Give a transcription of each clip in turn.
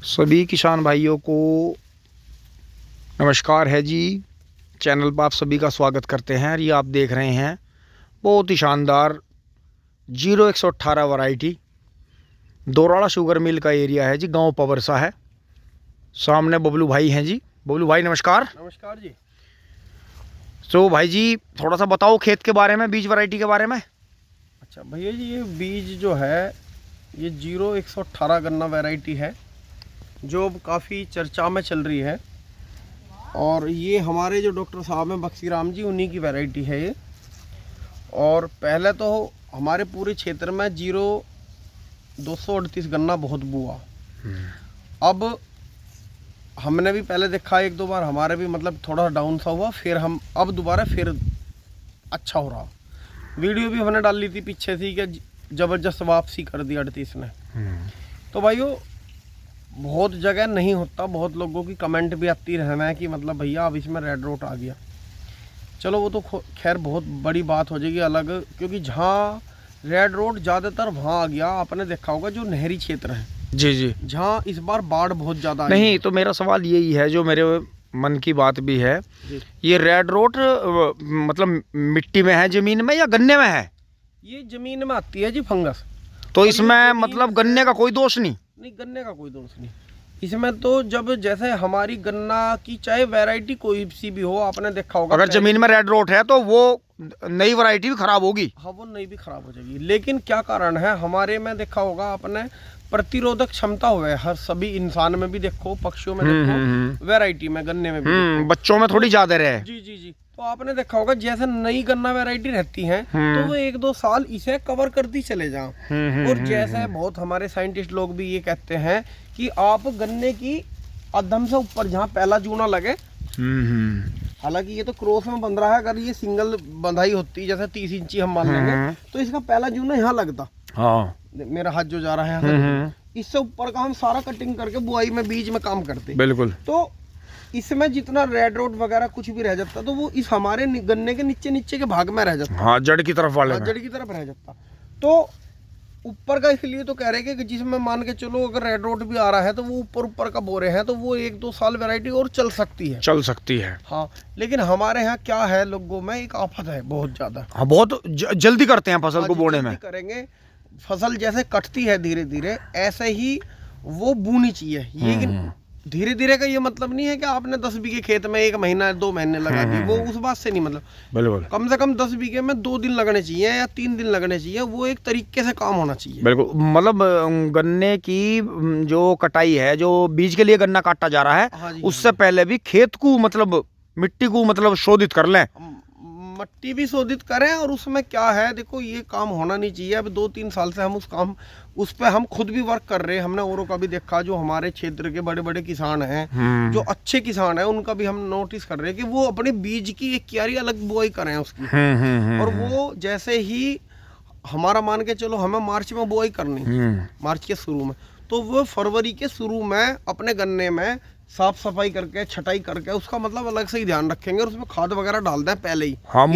सभी किसान भाइयों को नमस्कार है जी। चैनल पर आप सभी का स्वागत करते हैं। ये आप देख रहे हैं बहुत ही शानदार 0118 वैरायटी दोराड़ा शुगर मिल का एरिया है जी। गांव पवरसा है। सामने बबलू भाई हैं जी। बबलू भाई नमस्कार। नमस्कार जी। तो भाई जी थोड़ा सा बताओ खेत के बारे में, बीज वैरायटी के बारे में। अच्छा भैया जी, ये बीज जो है ये 0118 गन्ना वैरायटी है जो अब काफ़ी चर्चा में चल रही है। और ये हमारे जो डॉक्टर साहब हैं बक्सी राम जी, उन्हीं की वैरायटी है ये। और पहले तो हमारे पूरे क्षेत्र में 0238 गन्ना बहुत बुआ। अब हमने भी पहले देखा एक दो बार, हमारे भी मतलब थोड़ा डाउन सा हुआ, फिर हम अब दोबारा फिर अच्छा हो रहा। वीडियो भी हमने डाल ली थी पीछे थी कि ज़बरदस्त वापसी कर दी 38 ने। तो भाइयों बहुत जगह नहीं होता, बहुत लोगों की कमेंट भी आती रहना है कि मतलब भैया अब इसमें रेड रोट आ गया। चलो वो तो खैर बहुत बड़ी बात हो जाएगी अलग, क्योंकि जहाँ रेड रोट ज़्यादातर वहाँ आ गया। आपने देखा होगा जो नहरी क्षेत्र है जी जी, जहाँ इस बार बाढ़ बहुत ज़्यादा आई नहीं है। तो मेरा सवाल यही है, जो मेरे मन की बात भी है, ये रेड रोट मतलब मिट्टी में है, जमीन में या गन्ने में है? ये जमीन में आती है जी फंगस। तो इसमें मतलब गन्ने का कोई दोष नहीं? नहीं, गन्ने का कोई दोष नहीं इसमें। तो जब जैसे हमारी गन्ना की चाहे वैरायटी कोई सी भी हो, आपने देखा होगा अगर जमीन में रेड रोट है तो वो नई वैरायटी भी खराब होगी। हाँ, वो नई भी खराब हो जाएगी। लेकिन क्या कारण है, हमारे में देखा होगा आपने प्रतिरोधक क्षमता हुआ हर सभी इंसान में भी देखो, पक्षियों में देखो, वैरायटी में गन्ने में भी देखो। बच्चों में थोड़ी ज्यादा रहे। जी जी जी। तो आपने देखा होगा जैसे नई गन्ना वैरायटी रहती है तो वो एक दो साल इसे कवर करती चले जाओ। और जैसे बहुत हमारे साइंटिस्ट लोग भी ये कहते हैं कि आप गन्ने की अधम से ऊपर जहाँ पहला जूना लगे, हालांकि ये तो क्रॉस में बंध रहा है, अगर ये सिंगल बंधाई होती जैसे 30 इंची हम मान लेंगे तो इसका पहला जूना यहाँ लगता। हाँ, मेरा हाथ जो जा रहा है इससे ऊपर का हम सारा कटिंग करके बुआई में बीज में काम करते। बिल्कुल। तो इसमें जितना रेड रोड वगैरह कुछ भी रह जाता तो वो इस हमारे गन्ने के नीचे नीचे के भाग में रह जाता। हाँ, जड़ की तरफ वाले में। जड़ की तरफ रह जाता। तो ऊपर का इसलिए तो कह रहे हैं कि जिसमें मान के चलो अगर रेड रोड भी आ रहा है तो वो ऊपर ऊपर का बोरे हैं तो वो एक दो साल वैरायटी और चल सकती है। चल सकती है। हाँ, लेकिन हमारे यहाँ क्या है, लोगों में एक आफत है बहुत ज्यादा। हाँ, बहुत जल्दी करते हैं फसल को बोने में। करेंगे फसल जैसे कटती है धीरे धीरे, ऐसे ही वो बूनी चाहिए। ये धीरे धीरे का ये मतलब नहीं है कि आपने 10 बीघे खेत में 1 महीना 2 महीने लगा दी, वो उस बात से नहीं मतलब। बिल्कुल। कम से कम 10 बीघे में 2 दिन लगने चाहिए या 3 दिन लगने चाहिए, वो एक तरीके से काम होना चाहिए। बिल्कुल, मतलब गन्ने की जो कटाई है, जो बीज के लिए गन्ना काटा जा रहा है, हाँ जी, उससे पहले भी खेत को मतलब मिट्टी को मतलब शोधित कर लें, मट्टी भी शोधित करें। और उसमें क्या है, देखो ये काम होना नहीं चाहिए। अब 2-3 साल से हम उस पर हम खुद भी वर्क कर रहे हैं। हमने औरों का भी देखा, जो हमारे क्षेत्र के बड़े बड़े किसान हैं, जो अच्छे किसान हैं, उनका भी हम नोटिस कर रहे हैं कि वो अपने बीज की एक क्यारी अलग बुआई करें उसकी। और वो जैसे ही हमारा मान के चलो हमें मार्च में बुआई करनी, मार्च के शुरू में, तो वो फरवरी के शुरू में अपने गन्ने में साफ सफाई करके छटाई करके उसका मतलब अलग से ही ध्यान रखेंगे और उसमें खाद वगैरह डाल दें पहले ही। हम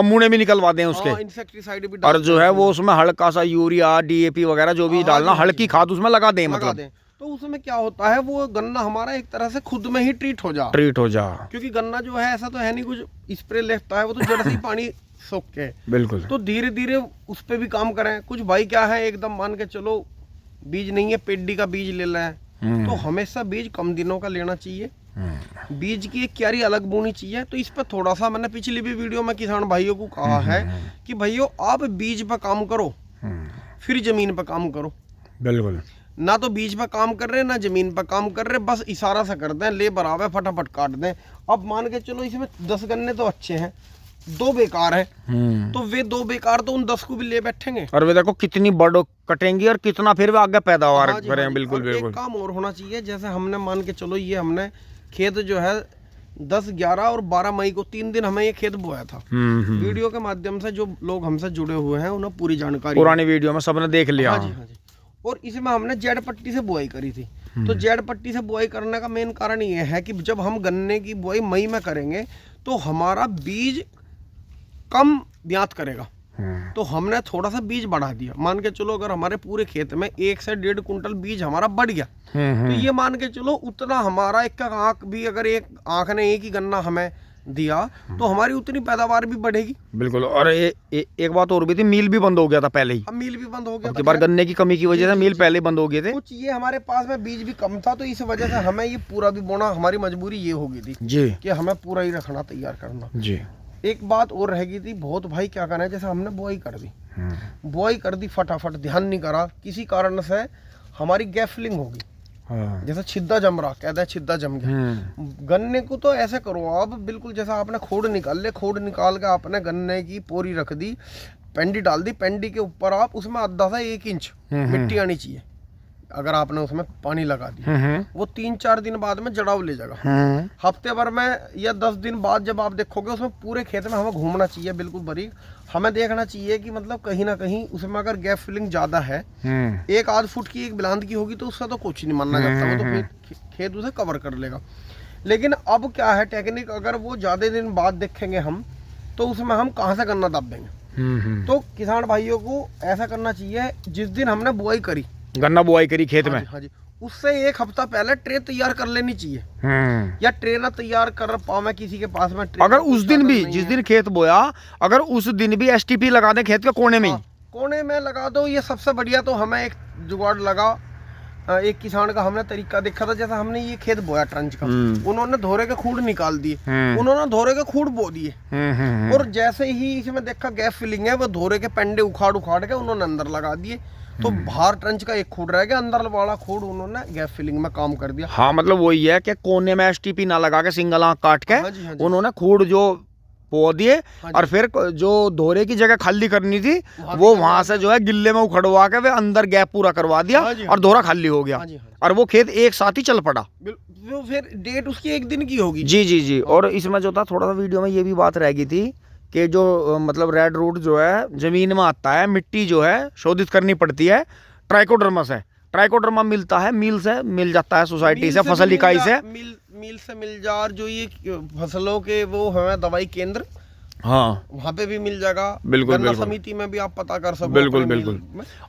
मुने भी निकलवा दें उसके। इंसेक्टिसाइड भी और जो है वो उसमें हल्का सा यूरिया डीएपी वगैरह जो भी डालना, हल्की खाद उसमें लगा दें मतलब। तो उसमें क्या होता है, वो गन्ना हमारा एक तरह से खुद में ही ट्रीट हो जा। क्योंकि गन्ना जो है ऐसा तो है नहीं कुछ स्प्रे लेता है, वो तो जड़ से ही पानी सोख के। बिल्कुल। तो धीरे धीरे उस पर भी काम करें। कुछ भाई क्या है, एकदम मान के चलो बीज नहीं है, पेडी का बीज ले लें, तो हमेशा बीज कम दिनों का लेना चाहिए। बीज की एक क्यारी अलग बोनी चाहिए। तो इस पर थोड़ा सा मैंने पिछली भी वीडियो में किसान भाइयों को कहा है कि भाइयों आप बीज पर काम करो, फिर जमीन पर काम करो। बिल्कुल। ना तो बीज पर काम कर रहे ना जमीन पर काम कर रहे, बस इशारा सा कर दें, ले बराबर फटाफट काट दें। अब मान के चलो इसमें 10 गन्ने तो अच्छे हैं, 2 बेकार है, तो वे 2 बेकार तो उन 10 को भी ले बैठेंगे। और वे देखो कितनी बड़ कटेंगी और कितना फिर आगे पैदावार करें। बिल्कुल बिल्कुल। एक काम और होना चाहिए, जैसे हमने मान के चलो ये हमने खेत जो है 10, 11 और 12 मई को 3 दिन हमें ये खेत बोया था। वीडियो के माध्यम से जो लोग हमसे जुड़े हुए हैं उन्हें पूरी जानकारी, पुरानी वीडियो में सबने देख लिया। हाँ जी, हाँ जी। और इसमें हमने जेड पट्टी से बुआई करी थी। तो जेड पट्टी से बुआई करने का मेन कारण ये है कि जब हम गन्ने की बुआई मई में करेंगे तो हमारा बीज कम ब्यात करेगा। तो हमने थोड़ा सा बीज बढ़ा दिया। मान के चलो अगर हमारे पूरे खेत में 1 से 1.5 कुंटल बीज हमारा बढ़ गया, तो ये मान के चलो उतना हमारा एक आंख भी, अगर एक आंख ने एक ही गन्ना हमें दिया तो हमारी उतनी पैदावार भी बढ़ेगी। बिल्कुल। और एक बात और भी थी, मील भी बंद हो गया था पहले ही। अब मील भी बंद हो गया था, बार गन्ने की कमी की वजह से मील पहले बंद हो गए थे। कुछ ये हमारे पास में बीज भी कम था, तो इस वजह से हमें ये पूरा भी बोना, हमारी मजबूरी ये हो गई थी जी कि हमें पूरा ही रखना, तैयार करना जी। एक बात और रह गई थी बहुत भाई, क्या करना है, जैसे हमने बुआई कर दी, बुआई कर दी फटाफट, ध्यान नहीं करा, किसी कारण से हमारी गैप फिलिंग होगी। जैसे छिद्दा जम रहा, कहते हैं छिद्दा जम गया गन्ने को, तो ऐसा करो आप बिल्कुल जैसा आपने खोड निकाल ले, खोड निकाल के आपने गन्ने की पोरी रख दी, पेंडी डाल दी, पेंडी के ऊपर आप उसमें आधा से 1 इंच मिट्टी आनी चाहिए। अगर आपने उसमें पानी लगा दिया, वो 3-4 दिन बाद में जड़ाव ले जाएगा। हफ्ते भर में या 10 दिन बाद जब आप देखोगे, उसमें पूरे खेत में हमें घूमना चाहिए बिल्कुल बारीक, हमें देखना चाहिए कि मतलब कहीं ना कहीं उसमें अगर गैप फिलिंग ज्यादा है, 1-8 फुट की एक बिलांद की होगी, तो उसका तो कुछ नहीं मानना जाता, वो तो फिर खेत उसे कवर कर लेगा। लेकिन अब क्या है टेक्निक, अगर वो ज्यादा दिन बाद देखेंगे हम, तो उसमें हम कहाँ से गन्ना दाब देंगे। तो किसान भाइयों को ऐसा करना चाहिए, जिस दिन हमने बुआई करी, गन्ना बुआई करी खेत में, हाँ जी, उससे 1 हफ्ता पहले ट्रे तैयार कर लेनी चाहिए। या ट्रे ना तैयार कर पावे किसी के पास में ट्रे, अगर उस दिन भी, जिस दिन खेत बोया, अगर उस दिन भी STP लगा दे खेत के कोने में, कोने में लगा दो, ये सबसे बढ़िया। तो हमें एक जुगाड़ लगा, एक किसान का हमने तरीका देखा था, जैसा हमने ये खेत बोया ट्रंच का, उन्होंने धोरे के खूड निकाल दिए, उन्होंने धोरे के खूड बो दिए, और जैसे ही इसमें देखा गैप फिलिंग है, वो धोरे के पेंडे उखाड़ के उन्होंने अंदर लगा दिए, तो बाहर ट्रंच का एक खूड रह गया, अंदर वाला खूड उन्होंने गैप फिलिंग में काम कर दिया। हाँ, मतलब वही है कि कोने में STP ना लगा के सिंगल आंख काट के, हाँ जी, उन्होंने खूड जो बो दिए, और फिर जो धोरे की जगह खाली करनी थी, वो वहां से जो है गिल्ले में उखड़वा के वे अंदर गैप पूरा करवा दिया, और धोरा खाली हो गया, और वो खेत एक साथ ही चल पड़ा। वो फिर डेट उसकी 1 दिन की होगी। जी जी जी। और इसमें जो था थोड़ा सा वीडियो में ये भी बात रह गई थी कि जो मतलब रेड रूट जो है जमीन में आता है, मिट्टी जो है शोधित करनी पड़ती है, ट्राइकोडर्मा से। ट्राइकोडर्मा मिलता है, मिल से मिल जाता है, सोसाइटी से, फसल इकाई से, मिल से मिल जा, और जो ये फसलों के वो है दवाई केंद्र, हाँ, वहाँ पे भी मिल जाएगा। बिल्कुल बिल्कुल, समिति में भी आप पता कर सकते, बिल्कुल बिल्कुल।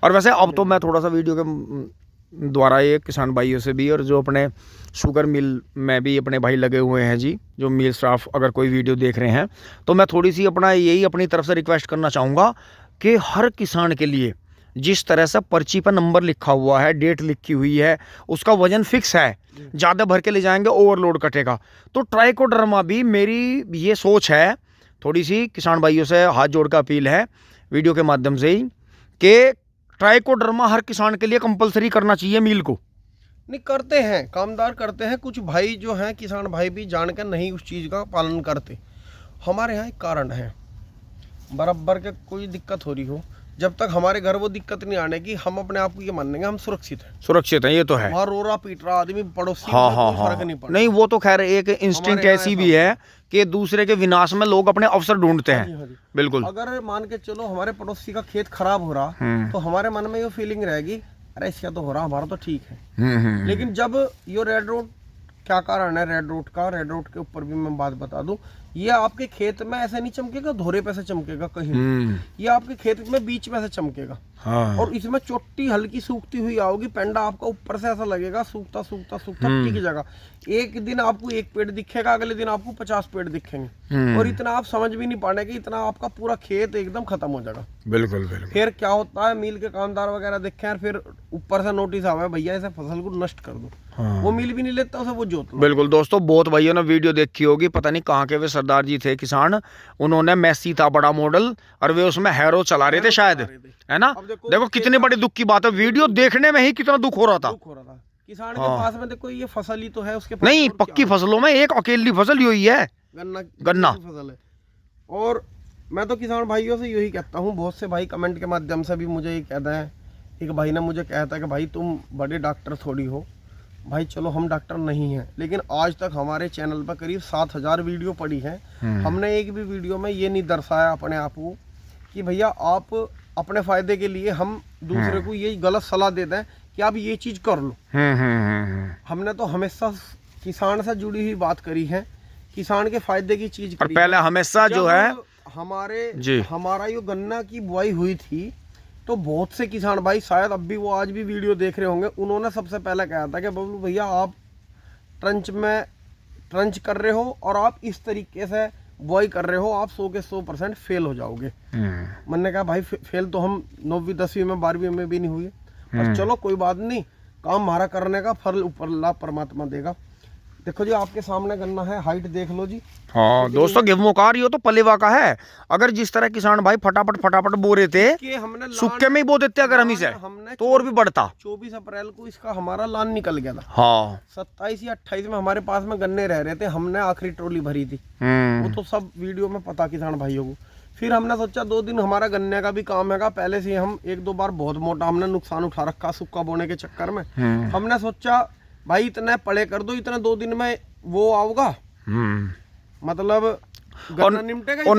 और वैसे अब तो मैं थोड़ा सा वीडियो के द्वारा ये किसान भाइयों से भी, और जो अपने शुगर मिल में भी अपने भाई लगे हुए हैं जी, जो मिल स्टाफ अगर कोई वीडियो देख रहे हैं, तो मैं थोड़ी सी अपनी तरफ से रिक्वेस्ट करना चाहूँगा कि हर किसान के लिए जिस तरह से पर्ची पर नंबर लिखा हुआ है, डेट लिखी हुई है, उसका वजन फिक्स है, ज़्यादा भर के ले जाएंगे ओवरलोड कटेगा। तो ट्राइकोडर्मा भी, मेरी ये सोच है, थोड़ी सी किसान भाइयों से हाथ जोड़ कर अपील है वीडियो के माध्यम से ही, कि ट्राइकोडर्मा हर किसान के लिए कंपलसरी करना चाहिए मील को। नहीं करते हैं, कामदार करते हैं, कुछ भाई जो हैं किसान भाई भी जानकर नहीं उस चीज़ का पालन करते। हमारे यहाँ एक कारण है, बराबर के कोई दिक्कत हो रही हो, जब तक हमारे घर वो दिक्कत नहीं आने की, हम अपने आप को ये मानेंगे हम सुरक्षित हैं। सुरक्षित हैं, ये तो है। वहाँ रो रहा पीट रहा आदमी पड़ोसी, हाँ हाँ हाँ, फर्क नहीं पड़ता। नहीं, वो तो खैर एक इंस्टिंक्ट ऐसी भी है कि दूसरे के विनाश में लोग अपने अवसर ढूंढते हैं। बिल्कुल। अगर मान के चलो हमारे पड़ोसी का खेत खराब हो रहा, तो हमारे मन में ये फीलिंग रहेगी, अरे इसका तो हो रहा, हमारा तो ठीक है। लेकिन जब ये रेड रोड, क्या कारण है रेड रोड का, रेड रोड के ऊपर भी मैं बात बता दूं, ये आपके खेत में ऐसे नहीं चमकेगा, धोरे पे से चमकेगा कहीं, ये आपके खेत में बीच में से चमकेगा। हाँ। और इसमें चोटी हल्की सूखती हुई आओगी, पेंडा आपका ऊपर से ऐसा लगेगा सूखता सूखता सूखता टिक जाएगा। एक दिन आपको 1 पेड़ दिखेगा, अगले दिन आपको 50 पेड़ दिखेंगे, और इतना आप समझ भी नहीं पाने कि इतना आपका पूरा खेत एकदम खत्म हो जाएगा। बिल्कुल बिल्कुल। फिर क्या होता है, मिल के कामदार वगैरह देखे, फिर ऊपर से नोटिस आवे, भैया ऐसे फसल को नष्ट कर दो। हाँ। वो मिल भी नहीं लेता उसे, वो जोत। बिल्कुल दोस्तों, बहुत भाइयों ने वीडियो देखी होगी, पता नहीं कहाँ के वे सरदार जी थे किसान, उन्होंने मैसी था बड़ा मॉडल, और वे उसमें हैरो चला रहे थे शायद, है ना। देखो कितने बड़ी दुख की बात है, वीडियो देखने में ही कितना दुख हो रहा था। किसान के पास में देखो ये फसल ही तो है, उसके पास नहीं, पक्की फसलों में एक अकेली फसल ही हुई है, गन्ना फसल है। और मैं तो किसान भाइयों से यही कहता हूँ, बहुत से भाई कमेंट के माध्यम से भी मुझे ये कहते हैं, एक भाई ने मुझे कहता है कि भाई तुम बड़े डॉक्टर थोड़ी हो। भाई चलो हम डॉक्टर नहीं हैं, लेकिन आज तक हमारे चैनल पर करीब 7000 वीडियो पड़ी है, हमने एक भी वीडियो में ये नहीं दर्शाया अपने आप को कि भैया आप अपने फायदे के लिए हम दूसरे को ये गलत सलाह देते हैं कि आप ये चीज कर लो। हमने तो हमेशा किसान से जुड़ी हुई बात करी है, किसान के फायदे की चीज करी। पहले हमेशा जो है हमारा ये गन्ना की बुआई हुई थी तो बहुत से किसान भाई, शायद अब भी वो आज भी वीडियो देख रहे होंगे, उन्होंने सबसे पहले कहा था कि बबलू भैया आप ट्रंच कर रहे हो और आप इस तरीके से बुआई कर रहे हो, आप 100 के 100% फेल हो जाओगे। मैंने कहा भाई फेल तो हम 9वीं 10वीं में 12वीं में भी नहीं हुए, पर चलो कोई बात नहीं, काम हमारा करने का फल ऊपर अल्लाह परमात्मा देगा। देखो जी आपके सामने गन्ना है, हाइट देख लो जी। हाँ दोस्तों, गेवमोकार ये तो पलेवा का है। अगर जिस तरह किसान भाई फटाफट बो रहे थे, सूखे में ही बो देते अगर हम इसे, तो और भी बढ़ता। 24 अप्रैल को इसका हमारा लान निकल गया था। हाँ 27 या 28 में हमारे पास में गन्ने रह रहे थे, हमने आखिरी ट्रॉली भरी थी, वो तो सब वीडियो में पता किसान भाइयों को। फिर हमने सोचा 2 दिन हमारा गन्ने का भी काम है, पहले से हम 1-2 बार बहुत मोटा हमने नुकसान उठा रखा सूखा बोने के चक्कर में। हमने सोचा भाई इतने पड़े कर दो, इतने 2 दिन में वो आओगा, मतलब गन्ना निमटेगा।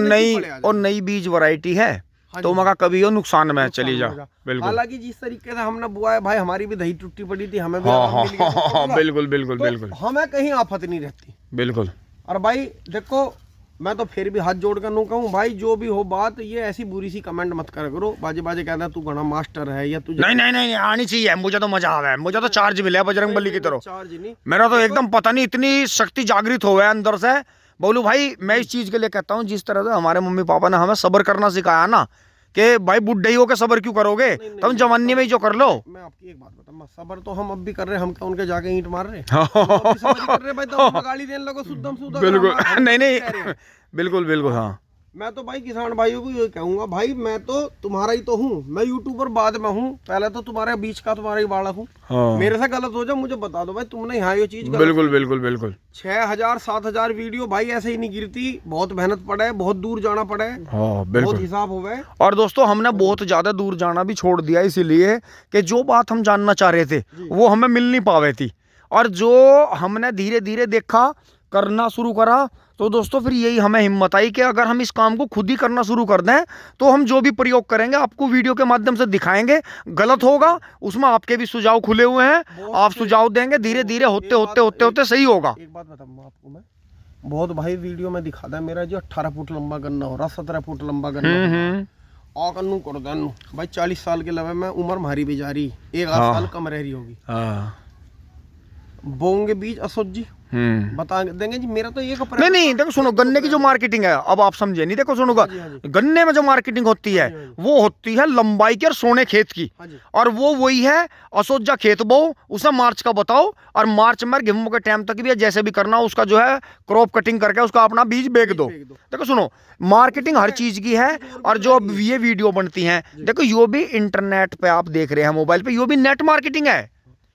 और नई बीज वैरायटी है, तो मगा कभी हो नुकसान में चली जा। बिल्कुल, हालांकि जिस तरीके से हमने बुआ है भाई, हमारी भी दही टूटी पड़ी थी, हमें भी बिल्कुल हमें कहीं आफत नहीं रहती। बिल्कुल। और भाई देखो, मैं तो फिर भी हाथ जोड़ कर नू कहूँ भाई, जो भी हो बात, ये ऐसी बुरी सी कमेंट मत कर करो, बाजे कहता है तू घना मास्टर है या तुझे नहीं आनी चाहिए। मुझे तो मजा आ रहा है, मुझे तो चार्ज मिला बजरंग बली की तरह। चार्ज नहीं, मेरा तो एकदम पता नहीं इतनी शक्ति जागृत हो गया अंदर से। बोलू भाई, मैं इस चीज के लिए कहता हूँ, जिस तरह से हमारे मम्मी पापा ने हमें सब्र करना सिखाया ना, कि भाई बुढ़े हो के सब्र क्यों करोगे, तुम जवानी में ही जो कर लो। मैं आपकी एक बात बताऊं, सब्र तो हम अब भी कर रहे हैं, हम क्या उनके जाके ईंट मार रहे हैं भाई, तो गाली देने लगो शुद्धम शुद्ध। बिल्कुल नहीं बिल्कुल। हाँ मैं तो भाई किसान भाइयों को ये कहूंगा, भाई मैं तो तुम्हारा ही तो हूँ, मैं यूट्यूबर बाद में हूँ, पहले तो तुम्हारे बीच का तुम्हारा ही बालक हूँ। हाँ। मेरे से गलत हो जाए मुझे बता दो भाई, तुमने यहाँ ये चीज बिल्कुल 6,000-7,000 वीडियो भाई ऐसे ही नहीं गिरती, बहुत मेहनत पड़े, बहुत दूर जाना पड़े। हाँ, बहुत हिसाब हो गए। और दोस्तों हमने बहुत ज्यादा दूर जाना भी छोड़ दिया, इसीलिए कि जो बात हम जानना चाह रहे थे वो हमें मिल नहीं पावे थी, और जो हमने धीरे धीरे देखा, करना शुरू करा, तो दोस्तों फिर यही हमें हिम्मत आई कि अगर हम इस काम को खुद ही करना शुरू कर दें, तो हम जो भी प्रयोग करेंगे आपको वीडियो के माध्यम से दिखाएंगे। गलत होगा उसमें आपके भी सुझाव खुले हुए हैं, आप सुझाव देंगे, धीरे धीरे होते सही होगा। एक बात बताऊंगा आपको मैं, बहुत भाई वीडियो में दिखाता है मेरा जो 18 फुट लंबा गन्ना हो रहा, 17 फुट लंबा गन्ना आकन्नू कर देनु भाई, 40 साल के लवे में उम्र मारी भी जा रही, 1 साल कम रह रही होगी। बोंगे बीज अशोक जी बता देंगे जी, मेरा तो ये नहीं देखो सुनो, गन्ने की जो मार्केटिंग है, अब आप समझे नहीं, देखो सुनो, गन्ने में जो मार्केटिंग होती है वो होती है लंबाई की और सोने खेत की, और वो वही है असोजा खेत बो, उसे मार्च का बताओ, और मार्च में गेहूं के टाइम तक भी जैसे भी करना, उसका जो है क्रॉप कटिंग करके उसका अपना बीज बेच दो। देखो सुनो, मार्केटिंग हर चीज की है, और जो अब ये वीडियो बनती है, देखो यो भी इंटरनेट पे आप देख रहे हैं, मोबाइल पे, यो भी नेट मार्केटिंग है,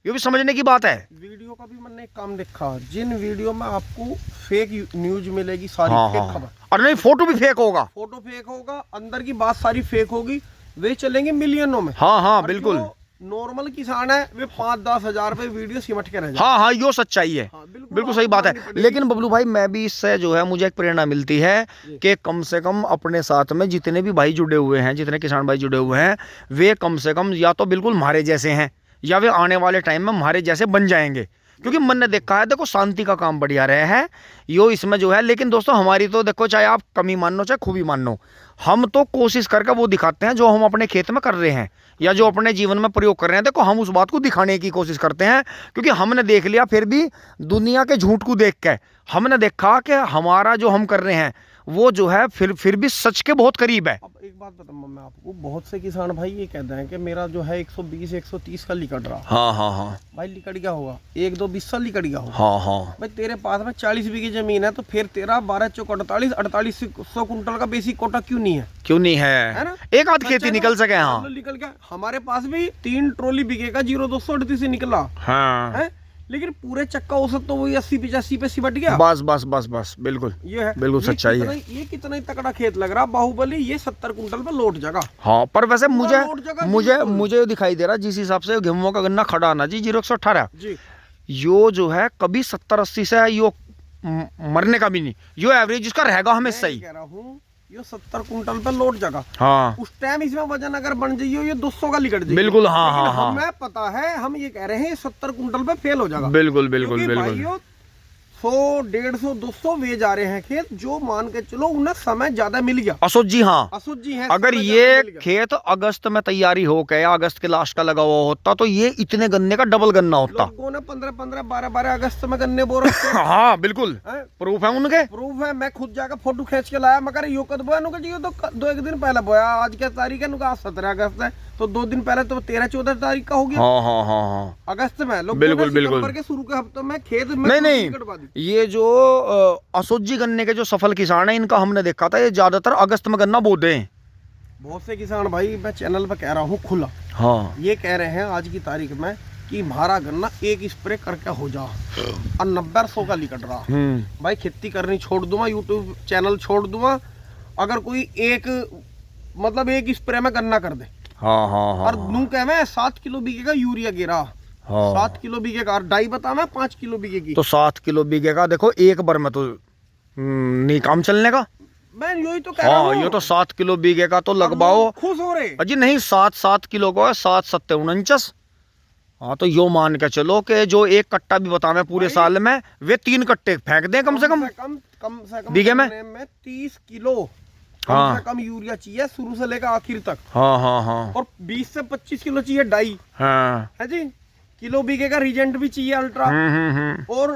ये भी समझने की बात है। वीडियो का भी मैंने एक काम देखा, जिन वीडियो में आपको फेक न्यूज मिलेगी, सारी फेक खबर, और नहीं फोटो भी फेक होगा, फोटो फेक होगा, अंदर की बात सारी फेक होगी, वे चलेंगे मिलियनों में। हाँ बिल्कुल। नॉर्मल किसान है वे 5-10 हजार पे वीडियो सिमट के रह जाते। हाँ यो सच्चाई है। बिल्कुल सही बात है। लेकिन बबलू भाई, मैं भी इससे जो है मुझे एक प्रेरणा मिलती है कि कम से कम अपने साथ में जितने भी भाई जुड़े हुए हैं, जितने किसान भाई जुड़े हुए हैं, वे कम से कम या तो बिल्कुल हमारे जैसे हैं, या वे आने वाले टाइम में हमारे जैसे बन जाएंगे, क्योंकि मन ने देखा है, देखो शांति का काम बढ़िया रहे है यो इसमें जो है। लेकिन दोस्तों हमारी तो देखो, चाहे आप कमी मान लो चाहे खूबी मान लो, हम तो कोशिश करके वो दिखाते हैं जो हम अपने खेत में कर रहे हैं या जो अपने जीवन में प्रयोग कर रहे हैं। देखो हम उस बात को दिखाने की कोशिश करते हैं, क्योंकि हमने देख लिया, फिर भी दुनिया के झूठ को देख के हमने देखा कि हमारा जो हम कर रहे हैं वो जो है फिर भी सच के बहुत करीब है। अब एक बात बताऊं मैं आपको, बहुत से किसान भाई ये कहते हैं कि मेरा जो है 120-130 का लिकट रहा। हाँ भाई लिकट गया होगा, 1-2-20 साल लिकट गया होगा। हाँ भाई तेरे पास में 40 बीघे जमीन है, तो फिर तेरा 12-4-48 कुंटल का बेसिक कोटा क्यों नहीं है ना? एक आध खेती निकल सके। हाँ निकल गया, हमारे पास भी 3 ट्रॉली बीघे का 0-238 से निकला। हाँ लेकिन पूरे चक्का औसत तो वही 80-85 पे सिमट गया। बस बिल्कुल, ये है, बिल्कुल सच्चाई है। ये कितना ही तकड़ा खेत लग रहा, बाहुबली ये 70 कुंटल पे लौट जाएगा। हाँ पर वैसे मुझे दिखाई दे रहा, जिस हिसाब से गेहूं का गन्ना खड़ा ना जी 0-118 जी, यो जो है कभी 70-80 से यो मरने का भी नहीं, यो एवरेज जिसका रहेगा हमेशा ही। कह रहा हूँ ये 70 कुंटल पे लौट जाएगा। हाँ उस टाइम इसमें वजन अगर बन जाइए ये 200 का लिकट जाइए। बिल्कुल। हाँ हमें पता है, हम ये कह रहे हैं 70 कुंटल पे फेल हो जाएगा। बिल्कुल। 100, 150, 200 वे जा रहे हैं खेत, जो मान के चलो उन्हें समय ज्यादा मिल गया। अशोक जी, हाँ, अशोक जी हैं, अगर ये खेत अगस्त में तैयारी हो गया, अगस्त के लास्ट का लगा हुआ होता, तो ये इतने गन्ने का डबल गन्ना होता। लोगों ने 15, 12 अगस्त में गन्ने बो रखे हैं। हाँ बिल्कुल, प्रूफ है उनके, प्रूफ है। मैं खुद जाकर फोटो खींच के लाया, मगर यो कद बोया नुका जी, ये तो 2-1 दिन पहले बोया। आज क्या तारीख है नुका? 17 अगस्त है, तो 2 दिन पहले तो 13-14 तारीख का हो गया। हाँ हाँ हाँ हाँ, अगस्त में लोग बिल्कुल बिल्कुल के शुरू के हफ्ते में खेत में नहीं, ये जो अशोक जी गन्ने के जो सफल किसान है, इनका हमने देखा था, ये ज्यादातर अगस्त में गन्ना बोते हैं। बहुत से किसान भाई, मैं चैनल पर कह रहा हूँ खुला, हाँ, ये कह रहे हैं आज की तारीख में कि हमारा गन्ना एक स्प्रे करके हो जा और 90-100 का लिकट रहा। भाई खेती करनी छोड़ दूंगा, यूट्यूब चैनल छोड़ दूंगा, अगर कोई एक मतलब एक स्प्रे में गन्ना कर दे। हाँ हाँ हाँ, और नू कह मैं 7 किलो बीघे का यूरिया गिरा, हाँ, 7 किलो बीघे का, और डाई बता मैं 5 किलो बीघे की, तो 7 किलो बीघे का देखो एक बार में तो नहीं काम चलने का। मैं यही तो कह रहा हूँ। ये तो 7 किलो बीघे का तो लगवाओ, खुश हो रहे अजी नहीं, 7 किलो का है, 7-7-49। हाँ, तो यो मान के चलो कि जो एक कट्टा भी बतावे पूरे साल में, वे 3 कट्टे फेंक दें कम से कम बीघे में 30 किलो हाँ, कम से कम यूरिया चाहिए शुरू से लेकर आखिर तक। हाँ हाँ हाँ, और 20 से 25 किलो चाहिए डाई, हाँ, है जी। किलो बीघे का रीजेंट भी चाहिए अल्ट्रा, और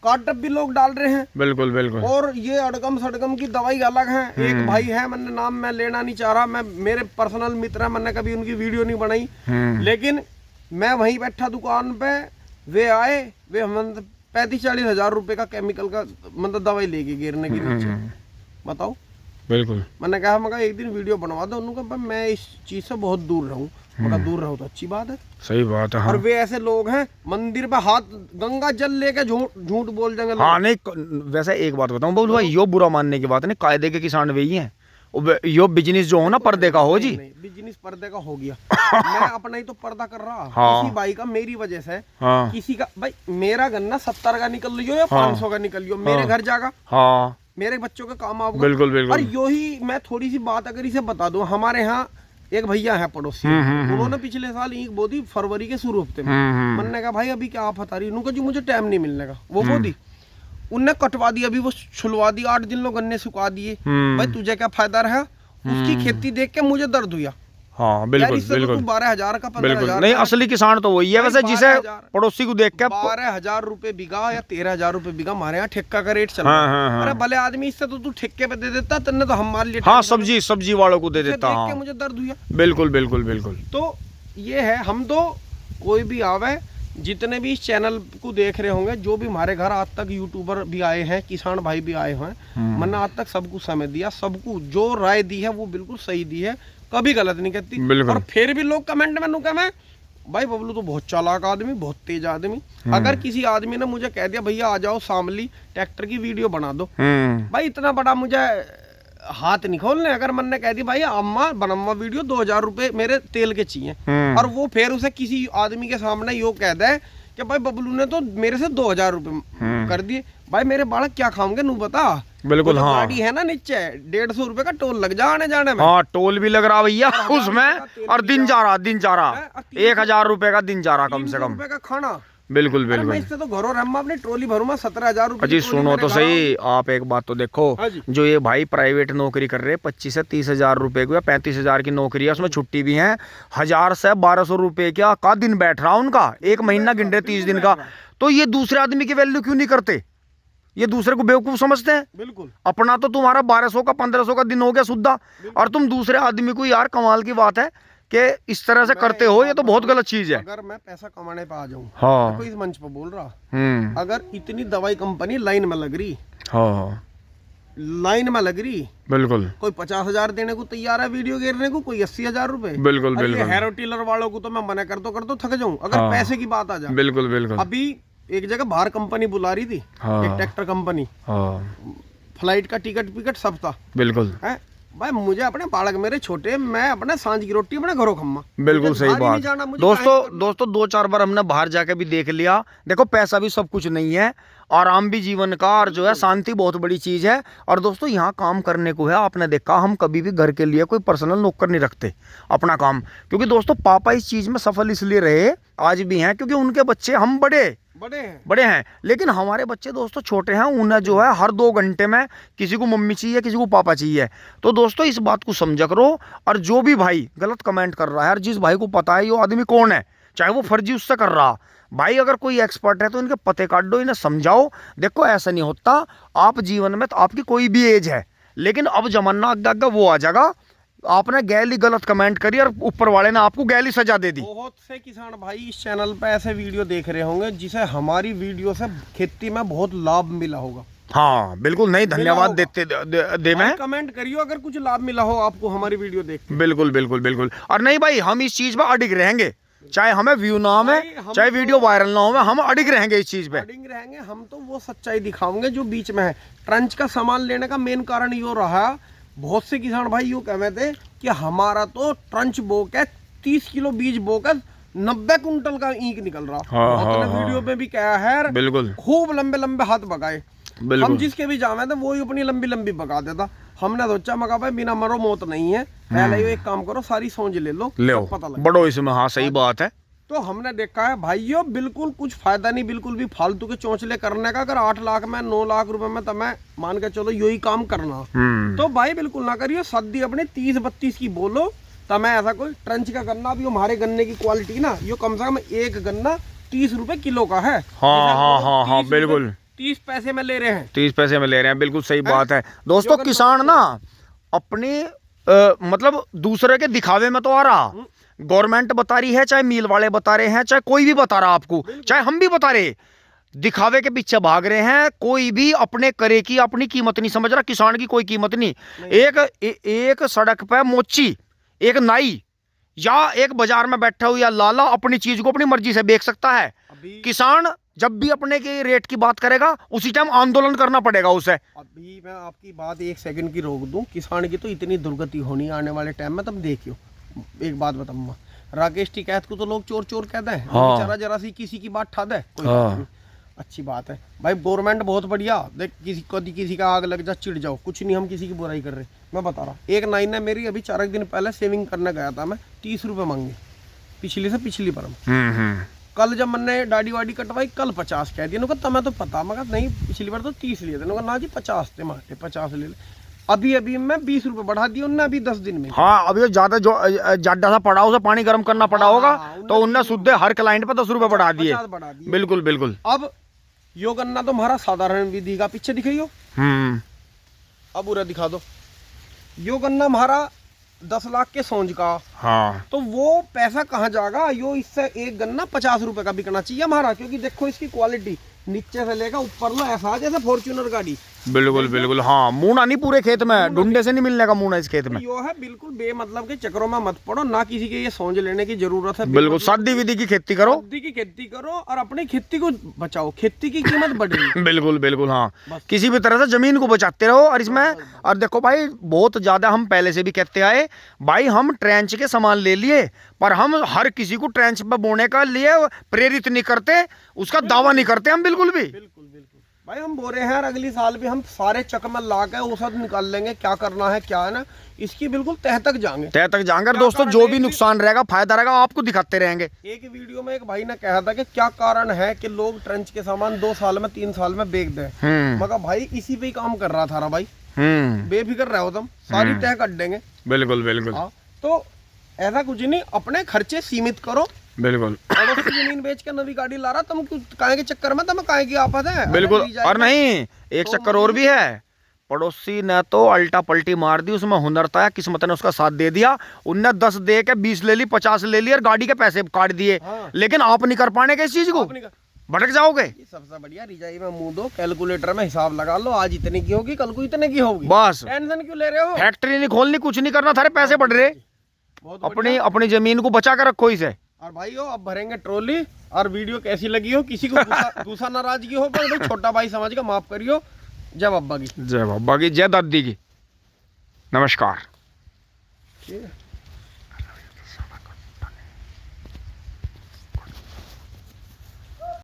कार्टअप भी लोग डाल रहे हैं। बिल्कुल बिल्कुल। और ये अड़गम सड़गम की दवाई अलग है। एक भाई है, मैंने नाम मैं लेना नहीं चाह रहा, मैं मेरे पर्सनल मित्र है, मैंने कभी उनकी वीडियो नहीं बनाई, लेकिन मैं वहीं बैठा दुकान पे, वे आए, वे हम 35-40 हजार रुपए का केमिकल का मतलब दवाई लेके गिरने की नीचे, बताओ। बिल्कुल, मैंने कहा मगर एक दिन वीडियो बनवा दो, उन्होंने मैं इस चीज से बहुत दूर रहूं, मगर दूर रहो तो अच्छी बात है। सही बात है। हाँ। और वे ऐसे लोग हैं मंदिर पे हाथ गंगा जल लेके झूठ बोल देंगे। हाँ नहीं, वैसे एक बात बताऊं बाबू भाई, यो बुरा मानने की बात नहीं, कायदे के किसान वही हैं। यो बिजनेस जो हो ना पर्दे का हो जी, बिजनेस पर्दे का हो गया। मैं अपना ही तो पर्दा कर रहा। हाँ, किसी भाई का मेरी वजह से, हाँ, किसी का भाई, मेरा गन्ना 70 का निकल लियो या 500 का निकल लियो, मेरे घर जागा, हाँ, मेरे बच्चों का काम आओगे। बिल्कुल बिल्कुल। और यो ही मैं थोड़ी सी बात अगर इसे बता दूं, हमारे यहाँ एक भैया है पड़ोसी, उन्होंने पिछले साल ईंख बो दी फरवरी के शुरू हफ्ते में। मैंने कहा भाई अभी क्या आफत आ रही है, उनको जी मुझे टाइम नहीं मिलने का, वो बो दी, उनने कटवा दी, अभी वो छुलवा दी, 8 दिन लोग गन्ने सुखा दिए। भाई तुझे क्या फायदा रहा? उसकी खेती देख के मुझे दर्द हुआ। हाँ बिल्कुल बिल्कुल, 12,000 का 15,000 नहीं, असली किसान तो वही है वैसे, जिसे पड़ोसी को देख के 12,000 रुपए बीघा या 13,000 रुपए बीघा हमारे यहाँ ठेका का रेट चल रहा है। अरे भले आदमी, इससे तो तू ठेके पे दे देता, तन्ने तो हमारे लिए हाँ सब्जी वालों को दे देता। देख के मुझे दर्द हुआ। बिल्कुल बिल्कुल बिल्कुल। तो ये है, हम तो कोई भी आवे, जितने भी इस चैनल को देख रहे होंगे, जो भी हमारे घर आज तक यूट्यूबर भी आए हैं, किसान भाई भी आए हैं, मैंने आज तक सबको समय दिया, सबको जो राय दी है वो बिल्कुल सही दी है, कभी गलत नहीं कहती। और फिर भी लोग कमेंट में नुका मैं भाई बबलू तो बहुत चालाक आदमी, बहुत तेज आदमी। अगर किसी आदमी ने मुझे कह दिया भैया आ जाओ शामली ट्रैक्टर की वीडियो बना दो, भाई इतना बड़ा मुझे हाथ नहीं खोलने। अगर मैंने कह दी भाई अम्मा बनम्मा वीडियो 2,000 रुपए मेरे तेल के चाहिए, और वो फिर उसे किसी आदमी के सामने यो कह दे कि भाई बबलू ने तो मेरे से 2,000 रुपए कर दिए, भाई मेरे बालक क्या खाओगे नू बता। बिल्कुल। हाँ, गाड़ी है ना नीचे 150 रुपए का टोल लग जा आने जाने में। हाँ, टोल भी लग रहा भैया उसमें, और दिन जा रहा 1,000 रुपए का दिन जा रहा कम से कम का खाना। बिल्कुल बिल्कुल। मैं इससे तो घरों रहूंगा, अपनी ट्रॉली भरूंगा 17,000 रुपए। अजी सुनो तो सही, आप एक बात तो देखो, जो ये भाई प्राइवेट नौकरी कर रहे 25 से 30,000 रुपए को या 35,000 की नौकरी है, उसमें छुट्टी भी है, 1,000 से 1,200 रुपए का दिन बैठ रहा उनका, एक महीना गिन रहे 30 दिन का। तो ये दूसरे आदमी की वैल्यू क्यों नहीं करते? ये दूसरे को बेवकूफ समझते हैं। बिल्कुल। अपना तो तुम्हारा 1,200 का 1,500 का दिन हो गया सुद्धा, और तुम दूसरे आदमी को, यार कमाल की बात है कि इस तरह से करते हो, ये तो बहुत गलत चीज है। अगर मैं पैसा कमाने पे आ जाऊं, हाँ, इस मंच पर बोल रहा, अगर इतनी दवाई कंपनी लाइन में लग रही, हाँ लाइन में लग रही, बिल्कुल, कोई 50,000 देने को तैयार है वीडियो घेरने को, कोई 80,000 रुपए। बिल्कुल बिल्कुल। हेरो टीलर वालों को तो मैं मना कर दो थक जाऊं, अगर पैसे की बात आ जाए। बिल्कुल बिल्कुल। अभी एक जगह बाहर कंपनी बुला रही थी, एक ट्रैक्टर कंपनी, फ्लाइट का टिकट सब था। बिल्कुल है भाई, मुझे अपने बालक मेरे छोटे, मैं अपने सांझ की रोटी अपने घरों खम्मा। बिल्कुल सही बात। दोस्तों 2-4 बार हमने बाहर जाके भी देख लिया, देखो पैसा भी सब कुछ नहीं है, आराम भी जीवन का, और जो है शांति बहुत बड़ी चीज है। और दोस्तों यहाँ काम करने को है, आपने देखा हम कभी भी घर के लिए कोई पर्सनल नौकर नहीं रखते, अपना काम। क्योंकि दोस्तों पापा इस चीज में सफल इसलिए रहे, आज भी हैं, क्योंकि उनके बच्चे, हम बड़े बड़े हैं, लेकिन हमारे बच्चे दोस्तों छोटे हैं। उन्हें जो है हर 2 घंटे में किसी को मम्मी चाहिए, किसी को पापा चाहिए। तो दोस्तों इस बात को समझा करो। और जो भी भाई गलत कमेंट कर रहा है, और जिस भाई को पता है ये आदमी कौन है, चाहे वो फर्जी उससे कर रहा, भाई अगर कोई एक्सपर्ट है तो इनके पते काट दो, इन्हें समझाओ। देखो ऐसा नहीं होता, आप जीवन में तो आपकी कोई भी एज है, लेकिन अब जमाना आगे वो आ जाएगा, आपने गैली गलत कमेंट करी और ऊपर वाले ने आपको गैली सजा दे दी। बहुत से किसान भाई इस चैनल पे ऐसे वीडियो देख रहे होंगे जिसे हमारी वीडियो से खेती में बहुत लाभ मिला होगा। हाँ बिल्कुल, नहीं धन्यवाद देते दे मैं कमेंट करियो अगर कुछ लाभ मिला हो आपको हमारी वीडियो देख। बिल्कुल बिल्कुल बिल्कुल। और नहीं भाई, हम इस चीज पे अडिग रहेंगे, चाहे हमें व्यू ना हो, चाहे वीडियो वायरल ना हो, हम अडिग रहेंगे इस चीज पे, अडिग रहेंगे। हम तो वो सच्चाई दिखाओगे जो बीच में है। ट्रंच का सामान लेने का मेन कारण यो रहा, बहुत से किसान भाई यूँ कह थे कि हमारा तो ट्रंच बो के 30 किलो बीज बोकर 90 कुंटल का ईंक निकल रहा। हाँ, वीडियो में भी क्या है, बिल्कुल खूब लंबे लंबे हाथ बगाए। हम जिसके भी जामे थे वो ही अपनी लंबी लंबी बगा देता। हमने सोचा मगा भाई बिना मरो मौत नहीं है, पहले एक काम करो सारी सोच ले लो पता लगे बड़ो इसमें। हाँ सही बात है। तो हमने देखा है भाइयों बिल्कुल कुछ फायदा नहीं, बिल्कुल भी फालतू के चौंचले करने का। अगर 8 लाख में 9 लाख रुपए में तुम्हें मान के चलो यही काम करना, तो भाई बिल्कुल ना करियो। सदी अपने 30-32 की बोलो, तुम्हें ऐसा कोई ट्रंच का गन्ना भी हमारे गन्ने की क्वालिटी ना, यो कम से कम एक गन्ना 30 रुपए किलो का है। हाँ बिल्कुल 30 पैसे में ले रहे हैं, 30 पैसे में ले रहे हैं, बिल्कुल सही बात है। दोस्तों किसान ना अपने मतलब दूसरे के दिखावे में तो आ रहा, गवर्नमेंट बता रही है, चाहे मिल वाले बता रहे हैं, चाहे कोई भी बता रहा आपको, चाहे हम भी बता रहे, दिखावे के पीछे भाग रहे हैं। कोई भी अपने करे की अपनी कीमत नहीं समझ रहा, किसान की कोई कीमत नहीं। एक सड़क पे मोची, एक नाई या एक बाजार में बैठा हुआ लाला अपनी चीज को अपनी मर्जी से बेच सकता है। किसान जब भी अपने के रेट की बात करेगा उसी टाइम आंदोलन करना पड़ेगा उसे। अभी मैं आपकी बात 1 सेकंड की रोक दूं, किसान की तो इतनी दुर्गति होनी आने वाले टाइम में, तुम देखियो। एक बात बताऊंगा, राकेश टिकैत को तो लोग चोर चोर कहते हैं। हाँ। बेचारा जरा सी किसी की बात ठा दे, कोई बात नहीं, अच्छी बात है भाई। गवर्नमेंट बहुत बढ़िया, देख किसी का आग लग जा चिढ़ जाओ, कुछ नहीं, हम किसी की बुराई कर रहे। मैं बता रहा, एक नाई ने मेरी अभी 4 दिन पहले सेविंग करने गया था मैं, 30 रुपए मांगे, पिछली से पिछली बार। कल जब मैंने दाढ़ी वाड़ी कटवाई कल 50 कह दिया। तुम्हें तो पता, मगर नहीं पिछली बार तो 30 लिए थे। ना जी 50 थे, माटे 50 ले ले। अभी मैं 20 रुपए बढ़ा दिया उनने अभी 10 दिन में। हाँ अभी ज्यादा जो जाडा सा पड़ा उसे पानी गर्म करना पड़ा होगा, तो उनने शुद्ध हर क्लाइंट पे 10 रुपए बढ़ा दिए। बिल्कुल बिल्कुल। अब यो गन्ना तो हमारा साधारण विधि का, पीछे दिखाइयो, अब उरा दिखा दो। यो गन्ना हमारा 10 लाख के सोंज का। हाँ। तो वो पैसा कहाँ जाएगा? यो इससे एक गन्ना 50 रुपए का बिकना चाहिए हमारा, क्योंकि देखो इसकी क्वालिटी नीचे से लेकर ऊपर लो ऐसा जैसे फॉर्च्यूनर गाड़ी। बिल्कुल बिल्कुल। हाँ, मूना नहीं पूरे खेत में, ढूंढे से नहीं मिलने का मूना इस खेत में। यो है बिल्कुल बेमतलब के चक्करों में मत पड़ो, ना किसी के ये सोच लेने की जरूरत है। बिल्कुल सादी विधि की खेती करो, सादी की खेती करो और अपनी खेती को बचाओ, खेती की कीमत बढ़ेगी। बिल्कुल बिल्कुल। हाँ, किसी भी तरह से जमीन को बचाते रहो। और इसमें और देखो भाई, बहुत ज्यादा हम पहले से भी कहते आए भाई, हम ट्रेंच के सामान ले लिए, पर हम हर किसी को ट्रेंच पर बोने का लिए प्रेरित नहीं करते, उसका दावा नहीं करते हम बिल्कुल भी। बिल्कुल बिल्कुल भाई, हम बोल रहे हैं अगली साल भी हम सारे चकमल ला के औसत निकाल लेंगे, क्या करना है क्या है ना, इसकी बिल्कुल तह तक जाएंगे। दोस्तों जो भी नुकसान रहेगा फायदा रहेगा आपको दिखाते रहेंगे। एक वीडियो में एक भाई ने कहा था कि क्या कारण है कि लोग ट्रेंच के सामान 2 साल में 3 साल में बेच दें। मगर भाई इसी पे ही काम कर रहा था भाई, बेफिक्र रहो तुम, सारी तह काट देंगे। बिल्कुल बिल्कुल। तो ऐसा कुछ नहीं, अपने खर्चे सीमित करो। बिल्कुल। पड़ोसी जमीन बेच के नवी गाड़ी ला रहा, तुम काहे के चक्कर में, तुम काहे की आफत है। बिल्कुल। और नहीं, एक चक्कर और भी है, पड़ोसी ने तो अल्टा पलटी मार दी, उसमें हुनर था, किस्मत ने उसका साथ दे दिया, उनने 10 दे के 20 ले ली, 50 ले ली और गाड़ी के पैसे काट दिए। हाँ। लेकिन आप नहीं कर पाने के इस चीज को, भटक जाओगे। सबसे बढ़िया रिजाई में मुंह दो, कैलकुलेटर में हिसाब लगा लो, आज इतने की होगी कल को इतने की होगी, बस। टेंशन क्यों ले रहे हो? फैक्ट्री नहीं खोलनी, कुछ नहीं करना, थारे पैसे बढ़ रहे। अपनी जमीन को बचा कर रखो इसे। और भाइयों अब भरेंगे ट्रॉली। और वीडियो कैसी लगी हो, किसी को गुस्सा नाराजगी हो, पर भाई छोटा भाई समझ के माफ करियो। जय बाबा की, जय बाबा की, जय दादी की, नमस्कार।